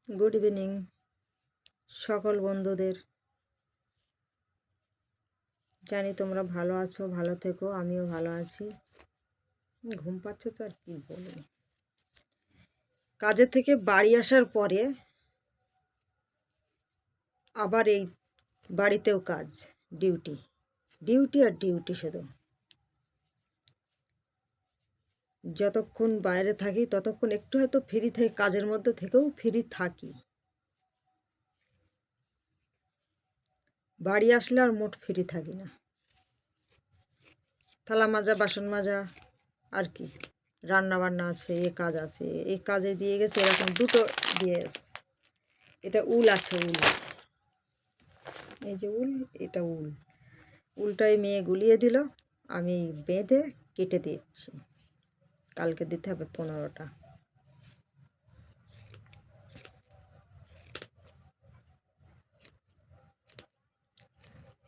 Good evening সকল বন্ধুদের। জানি তোমরা ভালো আছো, ভালো থেকো, আমিও ভালো আছি। ঘুম পাচ্ছে তো আর কি বলবো। কাজের থেকে বাড়ি আসার পরে আবার এই বাড়িতেও কাজ, ডিউটি ডিউটি আর ডিউটি। শুধু যতক্ষণ বাইরে থাকি ততক্ষণ একটু হয়তো ফ্রি থাকি, কাজের মধ্যে থেকেও ফ্রি থাকি। বাড়ি আসলে আর মোট ফ্রি থাকি না। থালা মাজা, বাসন মাজা, আর কি রান্না বান্না আছে, এ কাজ আছে, এই কাজে দিয়ে গেছে এরকম দুটো দিয়ে গেছে। এটা উল আছে, উল, এই যে উল, এটা উল, উলটাই মেয়ে গুলিয়ে দিল, আমি বেঁধে কেটে দিচ্ছি। কালকে দিতে হবে 15টা।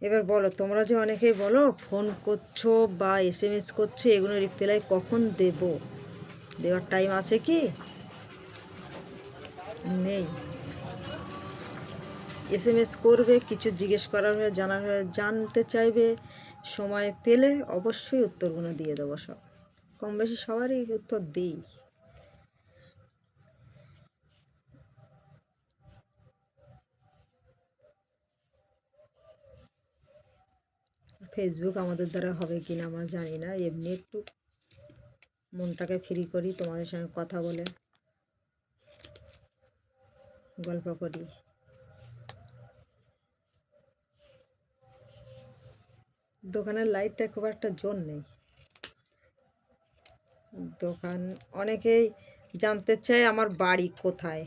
এবার বলো, তোমরা যে অনেকেই বলো ফোন করছো বা SMS করছো, এগুলো রিপ্লাই কখন দেব? দেওয়ার টাইম আছে কি? নেই। SMS করবে, কিছু জিজ্ঞেস করার হয়ে, জানার হয়ে, জানতে চাইবে, সময় পেলে অবশ্যই উত্তরগুলো দিয়ে দেবো। সব কম বেশি সবারই উত্তর দিই। ফেসবুক আমাদের দ্বারা হবে কি না আমরা জানি না, এমনি একটু মনটাকে ফ্রি করি, তোমাদের সঙ্গে কথা বলে গল্প করি। দোকানের লাইটটা খুব একটা জোর নেই। দোকান অনেকেই জানতে চায় আমার বাড়ি কোথায়।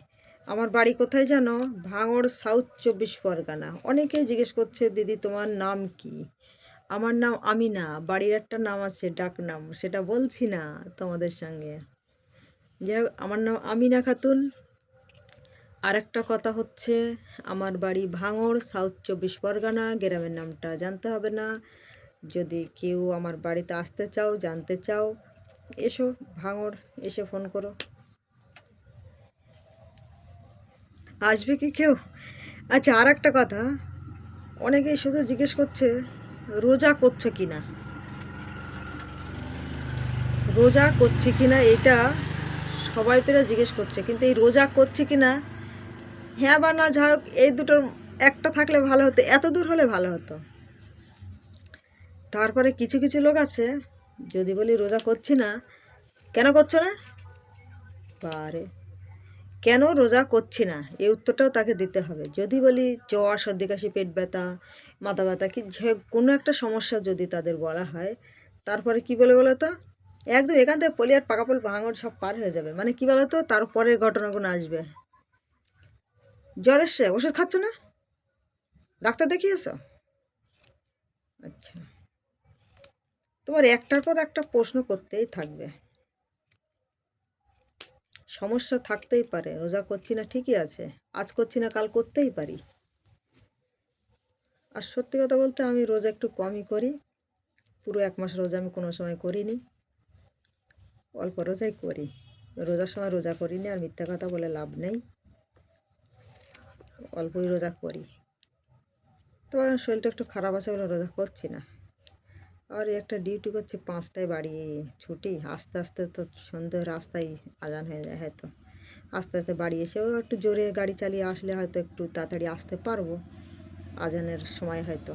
আমার বাড়ি কোথায় জানো? ভাঙড়, সাউথ 24 পরগনা। অনেকেই জিজ্ঞেস করছে, দিদি তোমার নাম কি? আমার নাম আমিনা। বাড়ির একটা নাম আছে, ডাক নাম, সেটা বলছি না তোমাদের সঙ্গে। যাই হোক, আমার নাম আমিনা খাতুন। আর একটা কথা হচ্ছে, আমার বাড়ি ভাঙড়, সাউথ 24 পরগনা। গ্রামের নামটা জানতে হবে না। যদি কেউ আমার বাড়িতে আসতে চাও, জানতে চাও, এসো ভাঙড়, এসে ফোন করো। আসবে কি কেউ? আচ্ছা, আর একটা কথা, অনেকেই শুধু জিজ্ঞেস করছে রোজা করছো কি না। রোজা করছি কি না এটা সবাই পেরে জিজ্ঞেস করছে, কিন্তু এই রোজা করছি কি না, হ্যাঁ বা না, যাই হোক, এই দুটোর একটা থাকলে ভালো হতো, এত দূর হলে ভালো হতো। তারপরে কিছু কিছু লোক আছে, যদি বলি রোজা করছি না, কেন করছো না? বারে, কেন রোজা করছি না এই উত্তরটাও তাকে দিতে হবে। যদি বলি জ্বর, সর্দি কাশি, পেট ব্যথা, মাথা ব্যথা, কি যে কোনো একটা সমস্যা যদি তাদের বলা হয়, তারপরে কি বলে বলো তো, একদম এখান থেকে পলিয়ার পাকাপোল ভাঙড় সব পার হয়ে যাবে। মানে কি বলো তো, তারপরের ঘটনাগুলো আসবে। জ্বর এসছে, ওষুধ খাচ্ছ না? ডাক্তার দেখিয়েছো? আচ্ছা, তোমার একটার পর একটা প্রশ্ন করতেই থাকবে। সমস্যা থাকতেই পারে। রোজা করছি না ঠিকই আছে, আজ করছি না কাল করতেই পারি। আর সত্যি কথা বলতে, আমি রোজা একটু কমই করি। পুরো 1 মাস রোজা আমি কোনো সময় করিনি, অল্প রোজাই করি। রোজার সময় রোজা করিনি, আর মিথ্যা কথা বলে লাভ নেই, অল্পই রোজা করি। তো এখন শরীরটা একটু খারাপ আছে বলে রোজা করছি না। আর একটা ডিউটি করছি, 5টায় বাড়ি ছুটি, আস্তে আস্তে তো সন্ধ্যে রাস্তায় আজান হয়ে যায় হয়তো। আস্তে আস্তে বাড়ি এসেও একটু জোরে গাড়ি চালিয়ে আসলে হয়তো একটু তাড়াতাড়ি আসতে পারবো আজানের সময় হয়তো।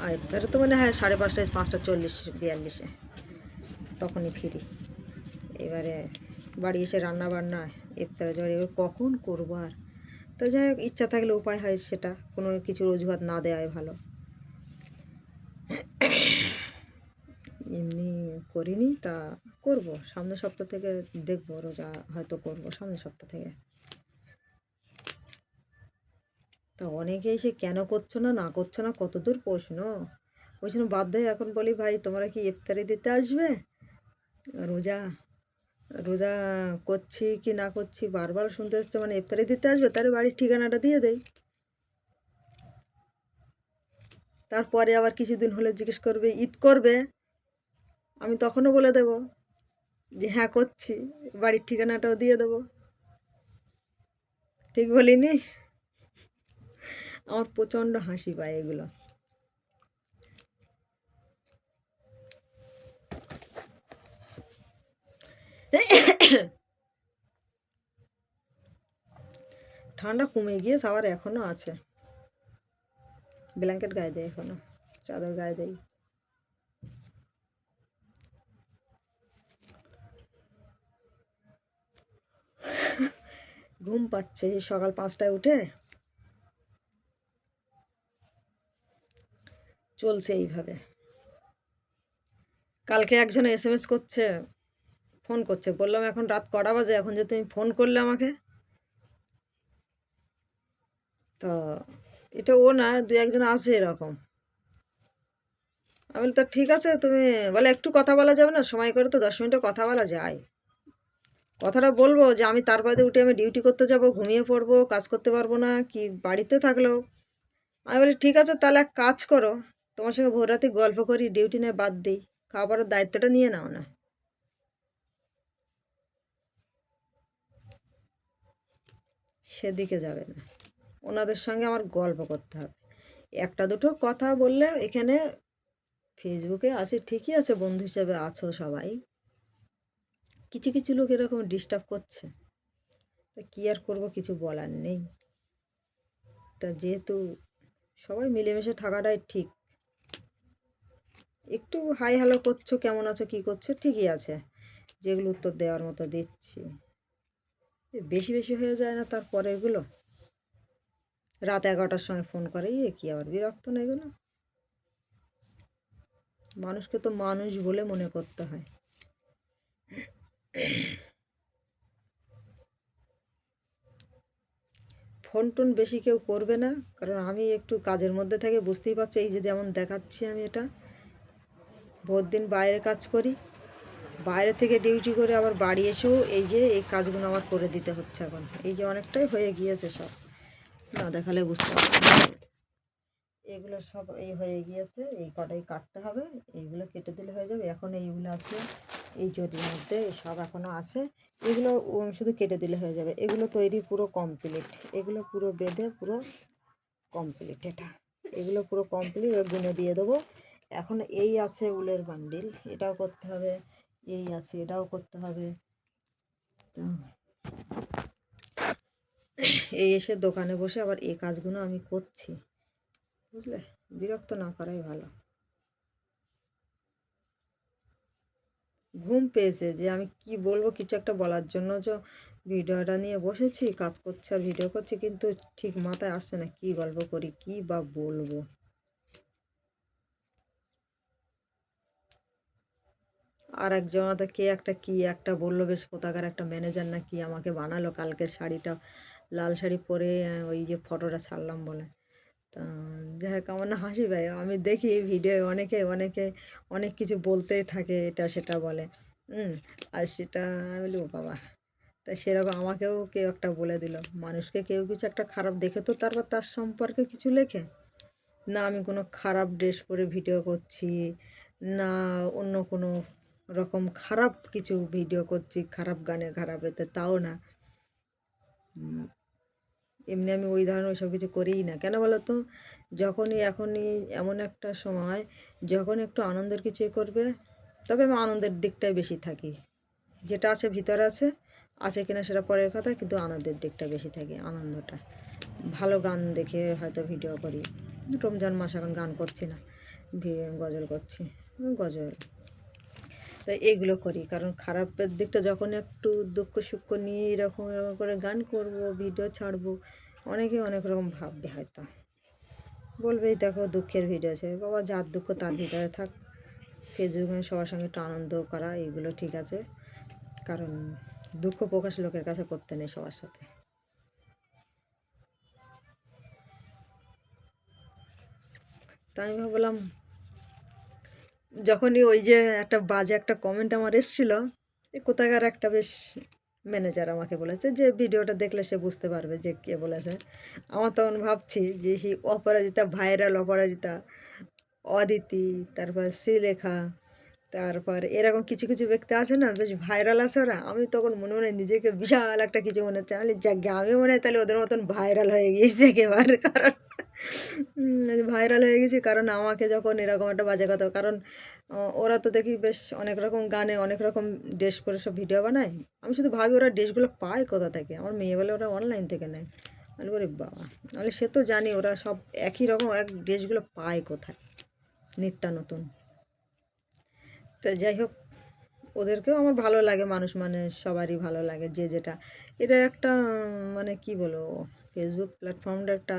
আর ধরো তো মনে হয় 5:30, 5:40, 42 তখনই ফিরি। এবারে বাড়ি এসে রান্না বান্না, ইফতার জল, এবার কখন করবো আর। তো যাই হোক, ইচ্ছা থাকলে উপায় হয় সেটা, কোনো কিছু অজুহাত না দেওয়াই ভালো। এমনি করিনি, তা করব সামনের সপ্তাহ থেকে, দেখবো রোজা হয়তো করবো সামনের সপ্তাহ থেকে। তা অনেকে এসে কেন করছো না, না করছো না, কত দূর প্রশ্ন। ওই জন্য বাধ্য হয়ে এখন বলি, ভাই তোমরা কি ইফতারি দিতে আসবে? রোজা রোজা করছি কি না করছি বারবার শুনতে হচ্ছে, মানে ইফতারি দিতে আসবে, তাহলে বাড়ির ঠিকানাটা দিয়ে দেয়। তারপরে আবার কিছুদিন হলে জিজ্ঞেস করবে ঈদ করবে, আমি তখনও বলে দেব যে হ্যাঁ করছি, বাড়ির ঠিকানাটাও দিয়ে দেবো। ঠিক বলিনি? আমার প্রচণ্ড হাসি পায় এগুলো। ঠান্ডা কমে গিয়েছে, আবার এখনও আছে। ব্ল্যাঙ্কেট গায়ে দেয়, এখনও চাদর গায়ে দেয়। ঘুম পাচ্ছে সকাল 5টায় উঠে, চলছে এইভাবে। কালকে একজন SMS করছে, ফোন করছে, বললাম এখন রাত কটা বাজে, এখন যে তুমি ফোন করলে আমাকে? তো এটা ও না, দু একজন আছে এরকম। আমি বলি তা ঠিক আছে, তুমি বলে একটু কথা বলা যাবে না? সময় করে তো 10 মিনিটে কথা বলা যায়। কথাটা বলবো যে আমি তার বাদে উঠে আমি ডিউটি করতে যাব, ঘুমিয়ে পড়বো, কাজ করতে পারবো না, কি বাড়িতে থাকলেও। আমি বলি ঠিক আছে, তাহলে এক কাজ করো, তোমার সঙ্গে ভোর রাতে গল্প করি, ডিউটি নিয়ে বাদ দিই, খাবারের দায়িত্বটা নিয়ে নাও না। সেদিকে যাবে না, ওনাদের সঙ্গে আমার গল্প করতে হবে। একটা দুটো কথা বললে এখানে ফেসবুকে আছে, ঠিকই আছে, বন্ধু হিসেবে আছো সবাই, কিছু কিছু লোক এরকম ডিস্টার্ব করছে, তা কী আর করবো, কিছু বলার নেই। তা যেহেতু সবাই মিলেমিশে থাকাটাই ঠিক। একটু হাই হ্যালো করছো, কেমন আছো, কী করছো, ঠিকই আছে, যেগুলো উত্তর দেওয়ার মতো দিচ্ছি। বেশি বেশি হয়ে যায় না তারপরে এগুলো? রাত 11টার সময় ফোন করে, কি আবার বিরক্ত না এগুলো? মানুষকে তো মানুষ বলে মনে করতে হয়। ফোন টোন বেশি কেউ করবে না, কারণ আমি একটু কাজের মধ্যে থেকে, বুঝতেই পারছি, এই যে যেমন দেখাচ্ছি আমি, এটা ভোর দিন বাইরে কাজ করি, বাইরে থেকে ডিউটি করে আবার বাড়ি এসেও এই যে এই কাজগুলো আমার করে দিতে হচ্ছে এখন। এই যে অনেকটাই হয়ে গিয়েছে, সব না দেখালে বুঝতে পারবে না। এগুলো সব এই হয়ে গিয়েছে, এই কটাই কাটতে হবে, এইগুলো কেটে দিলে হয়ে যাবে। এখন এইগুলো আছে এই জরির মধ্যে, সব এখনও আছে, এগুলো শুধু কেটে দিলে হয়ে যাবে। এগুলো তৈরি পুরো কমপ্লিট, এগুলো পুরো বেঁধে পুরো কমপ্লিট। এগুলো পুরো কমপ্লিট, গুনে দিয়ে দেবো। এখন এই আছে উলের বান্ডিল, এটাও করতে হবে, এই আছে এটাও করতে হবে। এই এসে দোকানে বসে আবার এই কাজগুলো আমি করছি, বুঝলে? বিরক্ত না করাই ভালো। ঘুম পেয়েছে, যে আমি কি বলবো, কিছু একটা বলার জন্য যে ভিডিওটা নিয়ে বসেছি, কাজ করছি আর ভিডিও করছি, কিন্তু ঠিক মাথায় আসছে না কি গল্প করি, কি বা বলবো। আর একজনটা কে একটা কি একটা বললো, বেশ কোথাকার একটা ম্যানেজার না কি আমাকে বানালো কালকে শাড়িটা, লাল শাড়ি পরে, ওই যে ফটোটা ছাড়লাম বলে। তা যাই হোক, আমার না হাসি পায়, আমি দেখি ভিডিও অনেকে অনেকে অনেক কিছু বলতেই থাকে, এটা সেটা বলে। আর সেটা আমি বলি ও বাবা, তা সেরকম আমাকেও কেউ একটা বলে দিল, মানুষকে কেউ কিছু একটা খারাপ দেখে তো তারপর তার সম্পর্কে কিছু লেখে না। আমি কোনো খারাপ ড্রেস পরে ভিডিও করছি না, অন্য কোনো রকম খারাপ কিছু ভিডিও করছি, খারাপ গানে, খারাপ এতে, তাও না। এমনি আমি ওই ধরনের ওইসব কিছু করিই না। কেন বলো তো? এখনই এমন একটা সময়, যখন একটু আনন্দের কিছু করবে, তবে আমি আনন্দের দিকটাই বেশি থাকি। যেটা আছে ভিতরে আছে, আছে কিনা সেটা পরের কথা, কিন্তু আনন্দের দিকটা বেশি থাকে, আনন্দটা। ভালো গান দেখে হয়তো ভিডিও করি। রমজান মাস, এখন গান করছি না, গজল করছি, গজল। তো এগুলো করি, কারণ খারাপের দিকটা যখন একটু দুঃখ সুখ নিয়ে এরকম এরকম করে গান করব, ভিডিও ছাড়বো, অনেকে অনেক রকম ভাববে, হয়তো বলবে এই দেখো দুঃখের ভিডিও আছে। বাবা, যার দুঃখ তার ভিতরে থাক, ফেসবুকে সবার সঙ্গে একটু আনন্দ করা, এইগুলো ঠিক আছে, কারণ দুঃখ প্রকাশ লোকের কাছে করতে নেই সবার সাথে। তাই আমি ভাবলাম, যখনই ওই যে একটা বাজে একটা কমেন্ট আমার এসেছিলো, কোথাকার একটা বেশ ম্যানেজার আমাকে বলেছে যে ভিডিওটা দেখলে সে বুঝতে পারবে যে কে বলেছে। আমার তখন ভাবছি যে সেই অপরাজিতা, ভাইরাল অপরাজিতা, অদিতি, তারপর শ্রীলেখা, তারপর এরকম কিছু কিছু ব্যক্তি আছে না, বেশ ভাইরাল আছে ওরা, আমি তখন মনে মনে নিজেকে বিশাল একটা কিছু মনে হচ্ছে, আমি যাক আমি মনে হয় তাহলে ওদের মতন ভাইরাল হয়ে গিয়েছি একেবারে। কারণ ভাইরাল হয়ে গেছি, কারণ আমাকে যখন এরকম একটা বাজে কথা, কারণ ওরা তো দেখি বেশ অনেক রকম গানে অনেক রকম ড্রেস করে সব ভিডিও বানায়। আমি শুধু ভাবি ওরা ড্রেসগুলো পায় কোথা থেকে, আমার মেয়ে বলে ওরা অনলাইন থেকে নেয়। আমি বলি বাবা, নাহলে সে তো জানি ওরা সব একই রকম এক ড্রেসগুলো পায় কোথায়, নিত্য নতুন। তো যাই হোক, ওদেরকেও আমার ভালো লাগে, মানুষ মানে সবারই ভালো লাগে যে যেটা। এটা একটা মানে কি বলবো, ফেসবুক প্ল্যাটফর্মটা একটা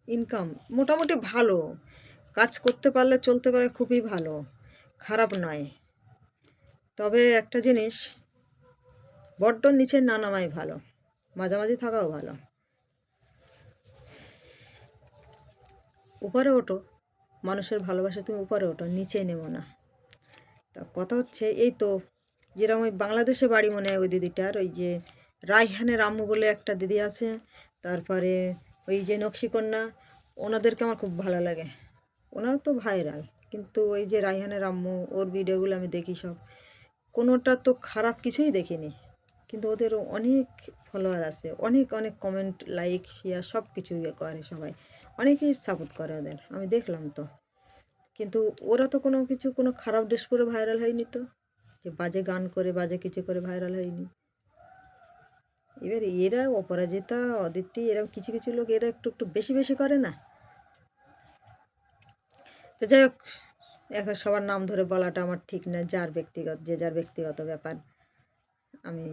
ইনকাম মোটামুটি ভালো, কাজ করতে পারলে চলতে পারে, খুবই ভালো, খারাপ নয়। তবে একটা জিনিস, বড্ড নিচে না নামাই ভালো, মাঝামাঝি থাকাও ভালো। উপরে ওঠো, মানুষের ভালোবাসা তুমি উপরে ওঠো, নিচে নেমো না। তা কথা হচ্ছে এই তো, যেরকম ওই বাংলাদেশে বাড়ি মনে হয় ওই দিদিটার, ওই যে রায়হানের আম্মু বলে একটা দিদি আছে, তারপরে ওই যে নকশিকন্যা, ওনাদেরকে আমার খুব ভালো লাগে। ওনারা তো ভাইরাল, কিন্তু ওই যে রায়হানের আম্মু, ওর ভিডিওগুলো আমি দেখি সব, কোনোটা তো খারাপ কিছুই দেখিনি। কিন্তু ওদের অনেক ফলোয়ার আছে, অনেক অনেক কমেন্ট, লাইক, শেয়ার সব কিছু করে সবাই, অনেকেই সাপোর্ট করে ওদের, আমি দেখলাম তো। কিন্তু ওরা তো কোনো কিছু, কোনো খারাপ ড্রেস পরে ভাইরাল হয়নি তো, যে বাজে গান করে বাজে কিছু করে ভাইরাল হয়নি। এবার এরা অপরাজিতা, অদিতি, এরকম কিছু কিছু লোক এরা একটু একটু বেশি বেশি করে না। তো যাই হোক, এখন সবার নাম ধরে বলাটা আমার ঠিক না, যার ব্যক্তিগত, যে যার ব্যক্তিগত ব্যাপার। আমি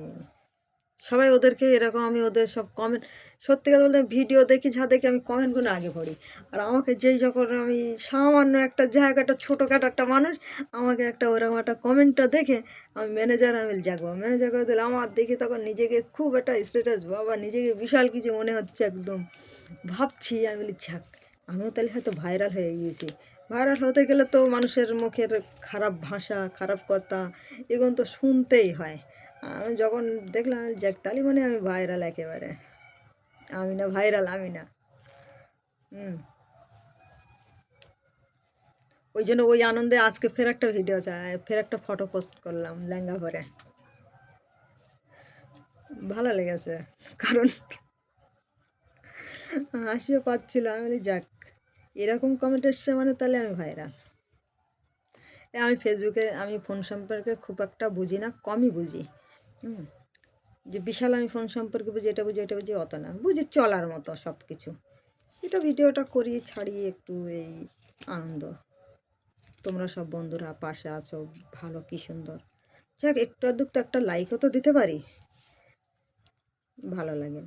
সবাই ওদেরকে এরকম, আমি ওদের সব কমেন্ট, সত্যি কথা বলতে ভিডিও দেখি যা দেখি, আমি কমেন্টগুলো আগে পড়ি। আর আমাকে যেই যখন আমি সামান্য একটা জায়গাটা, ছোটোখাটো একটা মানুষ, আমাকে একটা ওরকম একটা কমেন্টটা দেখে আমি ম্যানেজার, আমি জাগবো ম্যানেজার করে দিলে, আমার দেখে তখন নিজেকে খুব একটা স্ট্যাটাস, বাবা নিজেকে বিশাল কিছু মনে হচ্ছে একদম। ভাবছি, আমি বলি ঝাক, আমিও তাহলে হয়তো ভাইরাল হয়ে গিয়েছি। ভাইরাল হতে গেলে তো মানুষের মুখের খারাপ ভাষা, খারাপ কথা, এগুলো তো শুনতেই হয়। আমি যখন দেখলাম যাক তাহলে মানে আমি ভাইরাল একেবারে, আমি না ভাইরাল, আমি না। হুম। ওই জন্য ওই আনন্দে আজকে ফের একটা ভিডিও চাই, ফের একটা ফটো পোস্ট করলাম লেহেঙ্গা পরে, ভালো লেগেছে। কারণ হাসিও পাচ্ছিল, আমি বলি যাক, এরকম কমেন্ট এসছে মানে তাহলে আমি ভাইরাল। আমি ফেসবুকে, আমি ফোন সম্পর্কে খুব একটা বুঝি না, কমই বুঝি। হুম। যে বিশাল আমি ফোন সম্পর্কে বুঝি, এটা বুঝি, এটা বুঝি, অত না, বুঝি চলার মতো সব কিছু। এটা ভিডিওটা করি, ছাড়ি একটু এই আনন্দ। তোমরা সব বন্ধুরা পাশে আছো, ভালো, কি সুন্দর। যাক, একটু আধটু তো একটা লাইকও তো দিতে পারি, ভালো লাগে।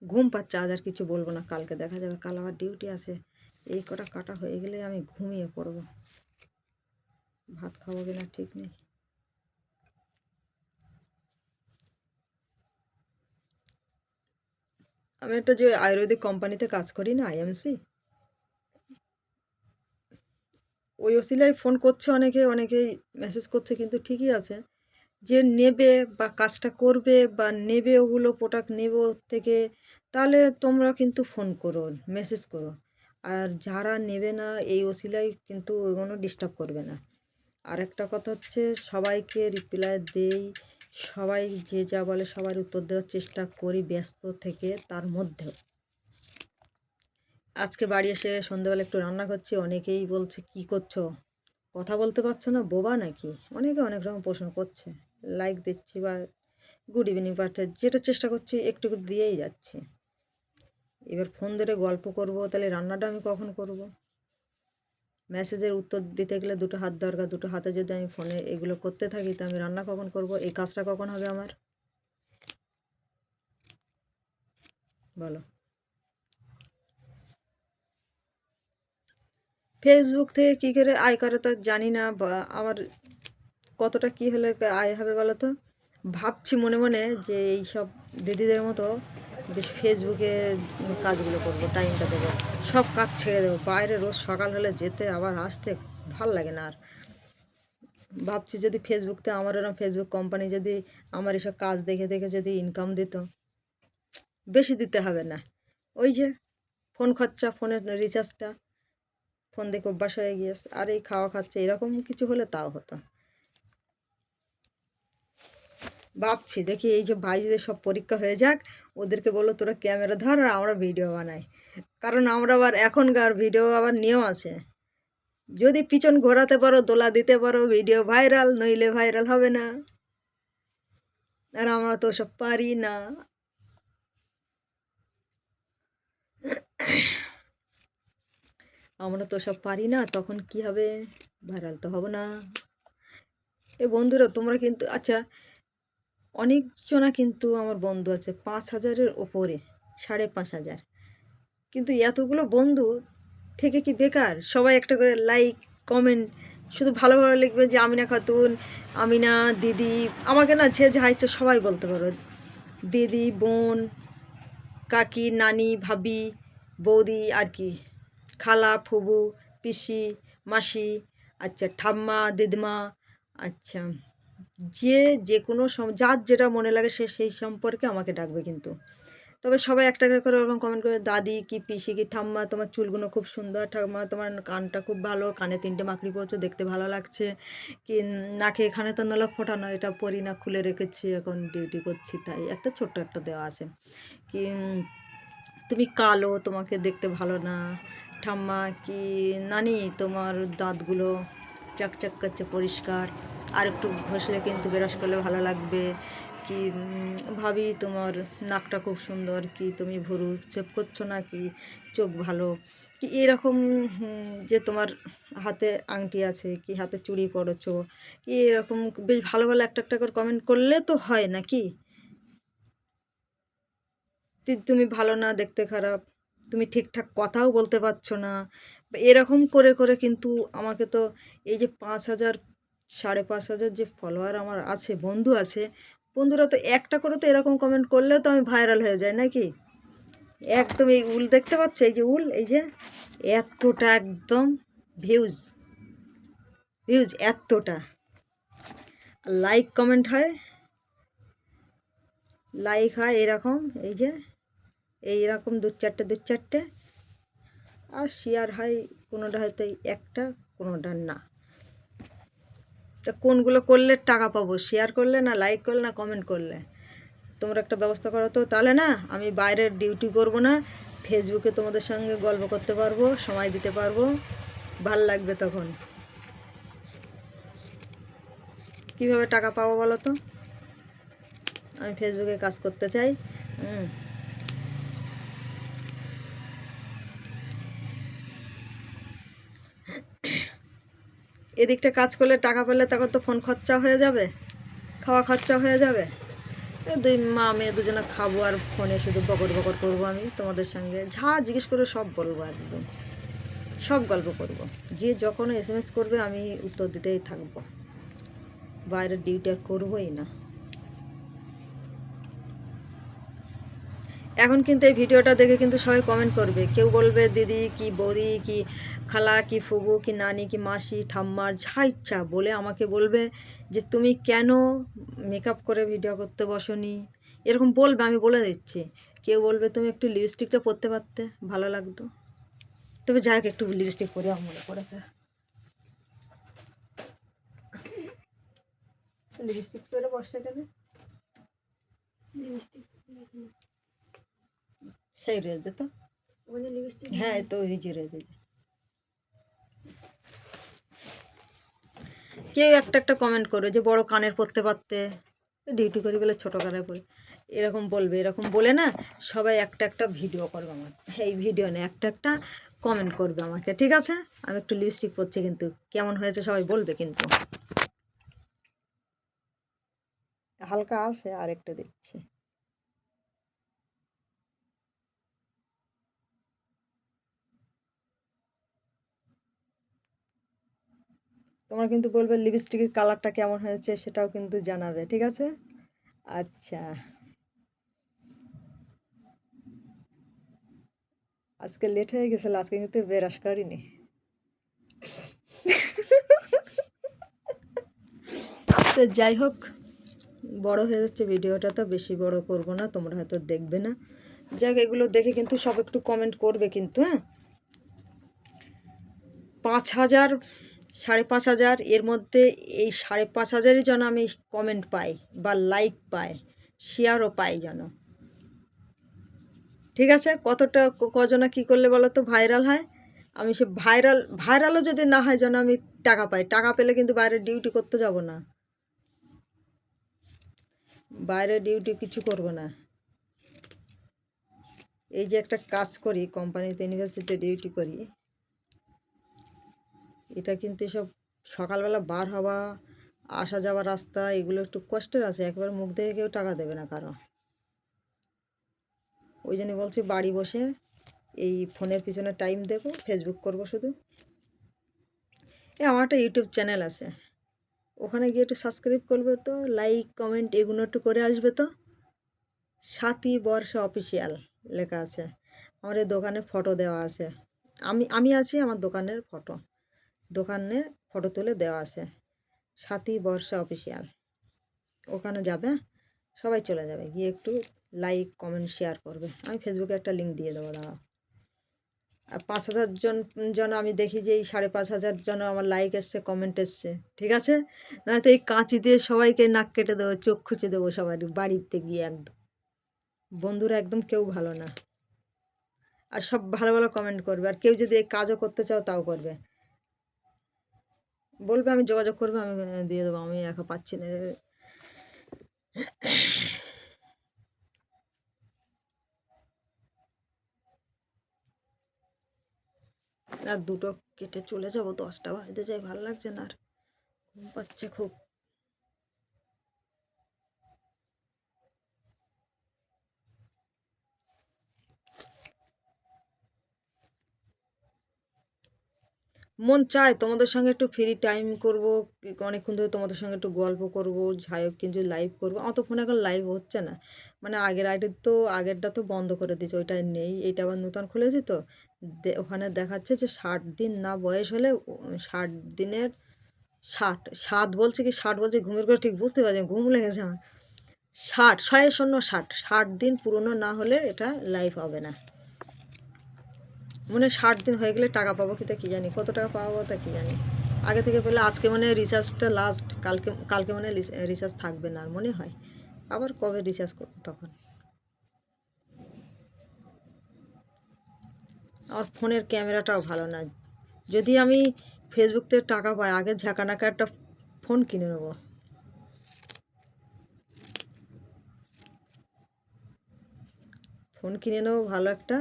ঘুম পাচ্ছে, আজ আর কিছু বলবো না, কালকে দেখা যাবে, কাল আবার ডিউটি আছে। এই কটা কাটা হয়ে গেলে আমি ঘুমিয়ে পড়বো, ভাত খাবো কিনা ঠিক নেই। আমি একটা যে আয়ুর্বেদিক কোম্পানিতে কাজ করি না, আইএমসি, ওই ওসিলায় ফোন করছে অনেকে, অনেকেই মেসেজ করছে, কিন্তু ঠিকই আছে, যে নেবে বা কাজটা করবে বা নেবে, ওগুলো প্রোডাক্ট নেবে ওর থেকে, তাহলে তোমরা কিন্তু ফোন করো, মেসেজ করো। আর যারা নেবে না, এই ওসিলায় কিন্তু ওগুলো ডিস্টার্ব করবে না। আর একটা কথা হচ্ছে, সবাইকে রিপ্লাই দেই, সবাই যে যা বলে সবার উত্তর দেওয়ার চেষ্টা করি ব্যস্ত থেকে, তার মধ্যেও আজকে বাড়ি এসে সন্ধ্যাবেলা একটু রান্না করছি, অনেকেই বলছে কি করছো, কথা বলতে পারছো না, বোবা নাকি, অনেকে অনেক রকম প্রশ্ন করছে। লাইক দিচ্ছি বা গুড ইভিনিং পাঠাচ্ছি, যেটা চেষ্টা করছি একটু একটু দিয়েই যাচ্ছি। এবার ফোন ধরে গল্প করব, তাহলে রান্নাটা আমি কখন করব? মেসেজের উত্তর দিতে গেলে দুটো হাত দরকার, দুটো হাতে যদি আমি ফোনে এগুলো করতে থাকি, তো আমি রান্না কখন করব? এই কাজটা কখন হবে আমার, বলো? ফেসবুক থেকে কী করে আয় করে তা জানি না, বা আমার কতটা কী হলে আয় হবে বলো তো। ভাবছি মনে মনে যে এই সব দিদিদের মতো বেশ ফেসবুকে কাজগুলো করবো, টাইমটা দেবো, সব কাজ ছেড়ে দেবো, বাইরে রোজ সকাল হলে যেতে আবার আসতে ভাল লাগে না আর। ভাবছি যদি ফেসবুকতে আমার এরকম ফেসবুক কোম্পানি যদি আমার এসব কাজ দেখে দেখে যদি ইনকাম দিত, বেশি দিতে হবে না, ওই যে ফোন খরচা, ফোনের রিচার্জটা, ফোন দেখে অভ্যাস হয়ে গিয়েছে। আর এই খাওয়া খাচ্ছে, এরকম কিছু হলে তাও হতো। ভাবছি দেখি এই যে ভাইদের সব পরীক্ষা হয়ে যাক, ওদেরকে বলো তোরা ক্যামেরা ধর আর আমরা ভিডিও বানাই। কারণ আমরা আবার এখনকার ভিডিও আবার নিয়ম আছে, যদি পিছন ঘোরাতে পারো, দোলা দিতে পারো, ভিডিও ভাইরাল, নইলে ভাইরাল হবে না। আর আমরা তো সব পারি না। আমরা তো সব পারি না, তখন কি হবে? ভাইরাল তো হব না। এ বন্ধুরা তোমরা কিন্তু, আচ্ছা অনেকজনা কিন্তু আমার বন্ধু আছে 5,000-এর ওপরে, 5,500, কিন্তু এতগুলো বন্ধু থেকে কি বেকার? সবাই একটা করে লাইক কমেন্ট শুধু ভালো ভালো লিখবে, যে আমিনা খাতুন, আমিনা দিদি, আমাকে না যে যা ইচ্ছে সবাই বলতে পারো, দিদি, বোন, কাকি, নানি, ভাবি, বৌদি, আর কি খালা, ফুবু, পিসি, মাসি, আচ্ছা ঠাম্মা, দিদিমা, আচ্ছা যে যে কোনো যার যেটা মনে লাগে সে সেই সম্পর্কে আমাকে ডাকবে কিন্তু। তবে সবাই একটা একটা করে ওরকম কমেন্ট করে, দাদি কি, পিসি কি, ঠাম্মা তোমার চুলগুলো খুব সুন্দর, ঠাম্মা তোমার কানটা খুব ভালো, কানে 3টে মাকড়ি পড়ছো, দেখতে ভালো লাগছে, কি নাকে এখানে তো নলক ফোটানো, এটা পরি না, খুলে রেখেছি, এখন ডিউটি করছি তাই একটা ছোট্ট একটা দেওয়া আছে, কি তুমি কালো, তোমাকে দেখতে ভালো না, ঠাম্মা কি, নানি তোমার দাঁতগুলো চকচক করছে পরিষ্কার, আর একটু ঘষলে কিন্তু ব্রাশ করলে ভালো লাগবে, কি ভাবি তোমার নাকটা খুব সুন্দর, কি তুমি ভুরু চেপ করছো না, কি চোখ ভালো, কি এরকম, যে তোমার হাতে আংটি আছে, কি হাতে চুড়ি পরেছো, কি এরকম বেশ ভালো ভালো একটা একটা করে কমেন্ট করলে তো হয় নাকি? তুমি ভালো না, দেখতে খারাপ, তুমি ঠিকঠাক কথাও বলতে পারছো না, এরকম করে করে কিন্তু আমাকে তো এই যে 5,000, 5,500 যে ফলোয়ার আমার আছে, বন্ধু আছে, বন্ধুরা তো একটা করে তো এরকম কমেন্ট করলে তো আমি ভাইরাল হয়ে যাই নাকি? একদম এই উল দেখতে পাচ্ছ, এই যে উল, এই যে এতটা একদম ভিউজ, ভিউজ এতটা, লাইক কমেন্ট হয়, লাইক হয় এরকম, এই যে এইরকম 2-4টে, আর শেয়ার হয় কোনোটা হয়তো একটা, কোনোটা না। তা কোনগুলো করলে টাকা পাবো? শেয়ার করলে না লাইক করলে না কমেন্ট করলে? তোমরা একটা ব্যবস্থা করো তো, তাহলে না আমি বাইরের ডিউটি করব না, ফেসবুকে তোমাদের সঙ্গে গল্প করতে পারবো, সময় দিতে পারবো, ভাল লাগবে তখন। কিভাবে টাকা পাবো বলো তো? আমি ফেসবুকে কাজ করতে চাই। এদিকটা কাজ করলে টাকা পেলে তখন তো ফোন খরচা হয়ে যাবে, খাওয়া খরচা হয়ে যাবে, দুই মা মেয়ে দুজনে খাবো, আর ফোনে শুধু বকর বকর করবো, আমি তোমাদের সঙ্গে যা জিজ্ঞেস করে সব বলবো, একদম সব গল্প করব, যে যখন SMS করবে আমি উত্তর দিতেই থাকবো, বাইরের ডিউটি আর করবোই না। এখন কিন্তু এই ভিডিওটা দেখে কিন্তু সবাই কমেন্ট করবে, কেউ বলবে দিদি কি, বৌদি কি, খালা কি, ফুবু কি, নানি কি, মাসি, ঠাম্মার যা ইচ্ছা বলে আমাকে বলবে যে তুমি কেন মেকআপ করে ভিডিও করতে বসনি, এরকম বলবে, আমি বলে দিচ্ছি। কেউ বলবে তুমি একটু লিপস্টিকটা পরতে পারতে, ভালো লাগতো। তবে যাই হোক, একটু লিপস্টিক পরে আমার মনে পড়েছে, লিপস্টিক পরে বসে গেলে সেই রয়েছে তো, হ্যাঁ তো এই যে রয়েছে, কেউ একটা একটা কমেন্ট করবে যে বড় কানের পরতে পারতে, ডিউটি করি বলে ছোটো কানে পরি, এরকম বলবে, এরকম বলে না সবাই একটা একটা ভিডিও করবে আমার, এই ভিডিও না একটা একটা কমেন্ট করবে আমাকে, ঠিক আছে? আমি একটু লিপস্টিক পরছি, কিন্তু কেমন হয়েছে সবাই বলবে কিন্তু। হালকা আছে, আর একটু দিচ্ছি। তোমরা কিন্তু বলবে লিপস্টিকের কালারটা কেমন হয়েছে, সেটাও কিন্তু জানাবে, ঠিক আছে? আচ্ছা, আজকে লেট হয়ে গেছিল, আজকে কিন্তু ব্রাশ করিনি। তো যাই হোক, বড় হয়ে যাচ্ছে ভিডিওটা, তো বেশি বড় করব না, তোমরা হয়তো দেখবে না, যাক, এগুলো দেখে কিন্তু সব একটু কমেন্ট করবে কিন্তু, হ্যাঁ। 5,000, 5,500 এর মধ্যে এই 5,500-ই যেন আমি কমেন্ট পাই বা লাইক পাই, শেয়ারও পাই যেন। ঠিক আছে, কতটা কজনা কী করলে বলো তো ভাইরাল হয়, আমি সে ভাইরালও যদি না হয় যেন আমি টাকা পাই। টাকা পেলে কিন্তু বাইরে ডিউটি করতে যাব না, বাইরে ডিউটি কিছু করব না। এই যে একটা কাজ করি, কোম্পানিতে ইউনিভার্সিটিতে ডিউটি করি, এটা কিন্তু সব সকালবেলা বার হওয়া, আসা যাওয়া রাস্তা, এগুলো একটু কষ্টের আছে। একবার মুখ দেখে কেউ টাকা দেবে না কারো। ওই জন্য বলছি বাড়ি বসে এই ফোনের পিছনে টাইম দেবো, ফেসবুক করব শুধু। আমার একটা ইউটিউব চ্যানেল আছে, ওখানে গিয়ে একটু সাবস্ক্রাইব করবে তো, লাইক কমেন্ট এগুলো একটু করে আসবে তো। সাথী বর্ষা অফিসিয়াল লেখা আছে। আমার এই দোকানের ফটো দেওয়া আছে, আমি আছি, আমার দোকানের দোকানে ফটো তুলে দেওয়া আছে, সাথী বর্ষা অফিসিয়াল। ওখানে যাবে, সবাই চলে যাবে, গিয়ে একটু লাইক কমেন্ট শেয়ার করবে। আমি ফেসবুকে একটা লিঙ্ক দিয়ে দেবো, দাঁড়াও। আর 5,000 জন আমি দেখি যে এই 5,500 জন আমার লাইক এসছে, কমেন্ট এসছে, ঠিক আছে। নয়তো এই কাঁচি দিয়ে সবাইকে নাক কেটে দেবো, চোখ খুঁচে দেবো সবাই বাড়িতে গিয়ে। একদম বন্ধুরা একদম কেউ ভালো না, আর সব ভালো ভালো কমেন্ট করবে। আর কেউ যদি এই কাজও করতে চাও তাও করবে, বলবে আমি যোগাযোগ করবে, আমি দিয়ে দেবো। আমি একা পাচ্ছি না। আর দুটো কেটে চলে যাবো, 10টা বাজতে যাই, ভালো লাগছে না, আর ঘুম পাচ্ছে খুব। মন চায় তোমাদের সঙ্গে একটু ফ্রি টাইম করব, অনেকক্ষণ ধরে তোমাদের সঙ্গে একটু গল্প করব, যাই হোক কিন্তু লাইভ করব। আমার তো ফোনে এখন লাইভ হচ্ছে না, মানে আগেরটা তো বন্ধ করে দিয়েছে, ওইটা নেই। এইটা আবার নতুন খুলেছি তো, ওখানে দেখাচ্ছে যে 60 দিন না বয়স হলে 60 দিনের 7 বলছে কি 60 বলছে, ঘুমের করে ঠিক বুঝতে পারছি, ঘুম লেগেছে আমার। 60 দিন পুরনো না হলে এটা লাইভ হবে না। মনে হয় 60 দিন হয়ে গেলে টাকা পাবো কি তা কী জানি, কত টাকা পাবো তা কী জানি। আগে থেকে পেলে আজকে মনে হয় রিচার্জটা লাস্ট, কালকে মনে হয় রিচার্জ থাকবে না আর মনে হয়। আবার কবে রিচার্জ করবো তখন। আমার ফোনের ক্যামেরাটাও ভালো না। যদি আমি ফেসবুক থেকে টাকা পাই, আগে ঝাঁকানাকা একটা ফোন কিনে নেবো। ফোন কিনে নেবো ভালো একটা,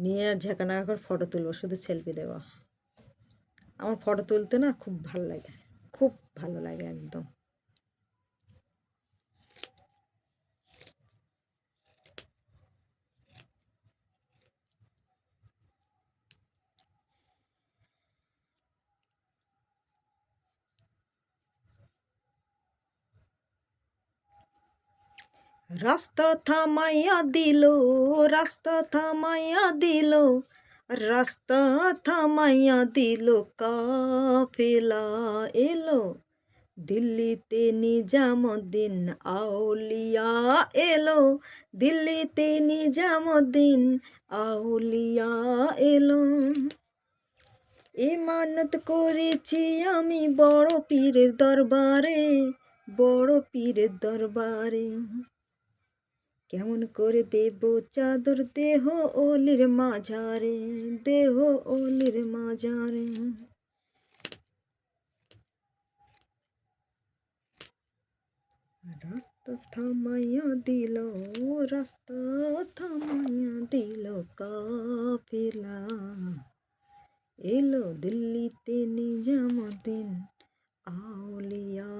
নিয়ে ঝাঁকানাকা করে ফটো তুলবো, শুধু সেলফি দেবো। আমার ফটো তুলতে না খুব ভালো লাগে, খুব ভালো লাগে একদম। রাস্তা থামাইয়া দিল, রাস্তা থামাইয়া দিল, রাস্তা থামাইয়া দিল, কাফেলা এলো। দিল্লিতে নিজামুদ্দিন আউলিয়া এলো, দিল্লিতে নিজামুদ্দিন আউলিয়া এলো। ইমানত করেছি আমি বড় পীরের দরবারে, বড় পীরের দরবারে। কেমন করে দেব চাদর দেহ অলির মাঝারে, দেহ অলির মাঝারে। রাস্তা থামাইয়া দিল, রাস্তা থামাইয়া দিল, কাফেলা এলো। দিল্লিতে নিজামুদ্দিন আউলিয়া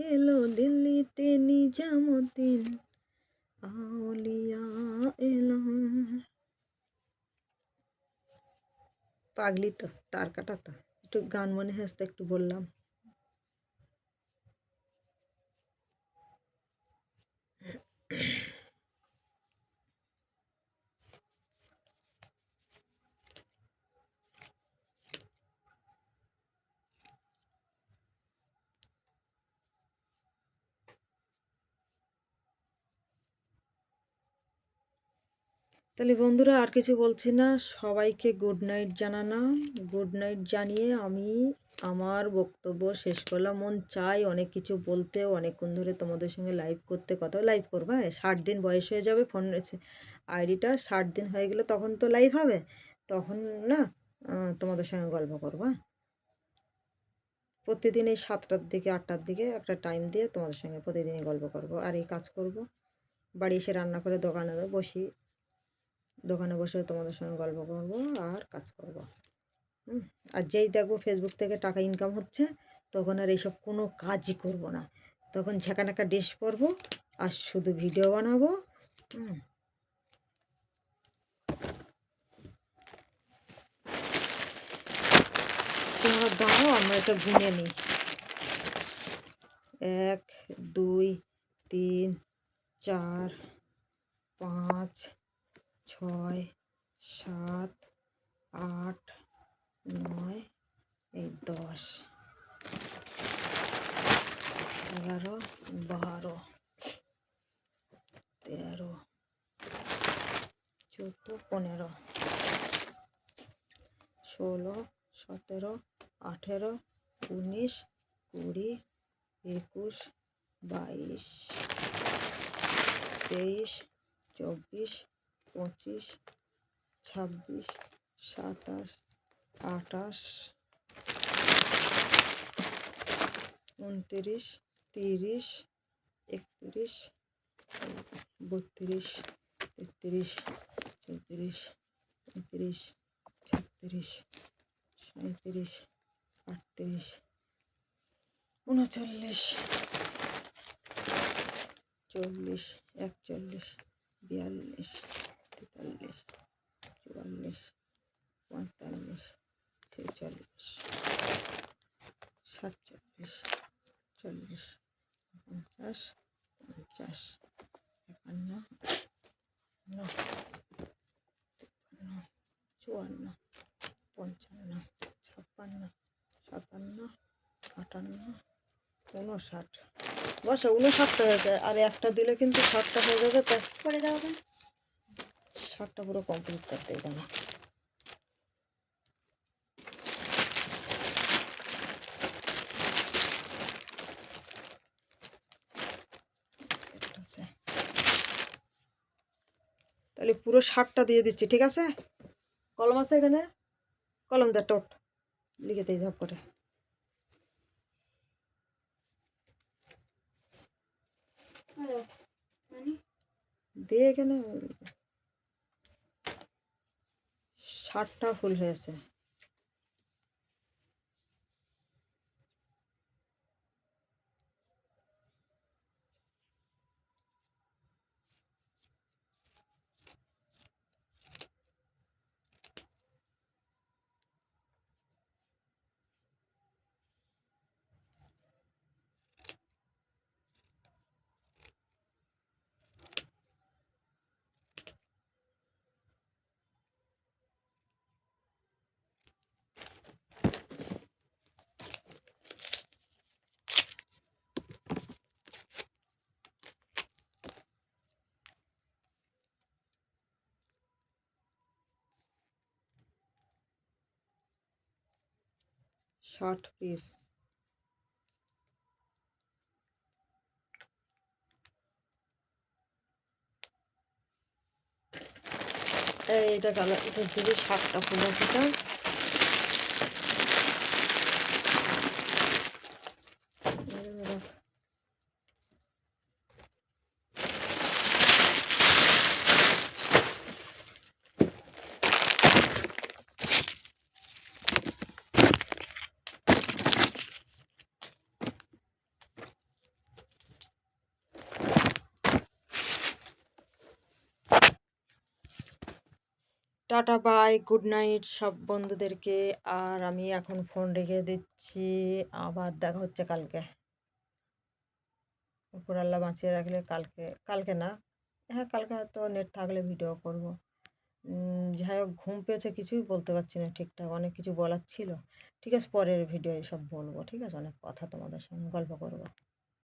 এলো, দিল্লিতে নিজামুদ্দিন আউলিয়া এলো। পাগলি তো, তার কাটা তো, একটু গান মনে হাসতে একটু বললাম। তো তাহলে বন্ধুরা আর কিছু বলছি না, সবাইকে গুড নাইট জানালাম। গুড নাইট জানিয়ে আমি আমার বক্তব্য শেষ করলাম। মন চাই অনেক কিছু বলতেও, অনেকক্ষণ ধরে তোমাদের সঙ্গে লাইভ করতে, কথা লাইভ করবো। হ্যাঁ, 60 দিন বয়স হয়ে যাবে ফোন আইডিটা, 60 দিন হয়ে গেলে তখন তো লাইভ হবে, তখন না তোমাদের সঙ্গে গল্প করবো। হ্যাঁ, প্রতিদিন এই 7টার দিকে 8টার দিকে একটা টাইম দিয়ে তোমাদের সঙ্গে প্রতিদিনই গল্প করব, আর এই কাজ করব। বাড়ি এসে রান্না করে দোকানে বসি, দোকানে বসে তোমাদের সঙ্গে গল্প করব আর কাজ করব। আর যেই দেখবো ফেসবুক থেকে টাকা ইনকাম হচ্ছে, তখন আর এইসব কোনো কাজই করব না। তখন ঝাঁকানাকা ড্রেস পরবো আর শুধু ভিডিও বানাবো। তোমরা দাঁড়াও, আমরা এটা গুনে নিই। 1 2 3 4 5 6 7 8 9 10 11 12 13 14 15 16 17 18 19 20 21 22 23 24 25 26 27 28 29 30 31 32 33 34 35 36 37 38 39 40 41 42 43 44 45 46 47 40 50 50 51 54 55 56 57 58 59 বসে 59টা হয়ে যায়, আর একটা দিলে কিন্তু 60টা হয়ে যাবে। তাই করে দেওয়া হবে, 60টা পুরো কমপ্লিট করতে দেবে। তাহলে পুরো 60টা দিয়ে দিচ্ছি, ঠিক আছে? কলম আছে এখানে, কলম দে, টোট লিখে দিই ধাপ করে। দিয়ে এখানে 60টা ফুল হয়েছে। ষাট পিস। এইটা কালার, এটা যদি 60টা ফুল আছে, টাটা বাই, গুড নাইট সব বন্ধুদেরকে। আর আমি এখন ফোন রেখে দিচ্ছি, আবার দেখা হচ্ছে কালকে। উপরাল্লা বাঁচিয়ে রাখলে কালকে, কালকে না, হ্যাঁ কালকে হয়তো নেট থাকলে ভিডিও করব। যাই হোক, ঘুম পেয়েছে, কিছুই বলতে পারছি না ঠিকঠাক, অনেক কিছু বলার ছিল। ঠিক আছে, পরের ভিডিও এসব বলবো, ঠিক আছে? অনেক কথা তোমাদের সঙ্গে গল্প করবো।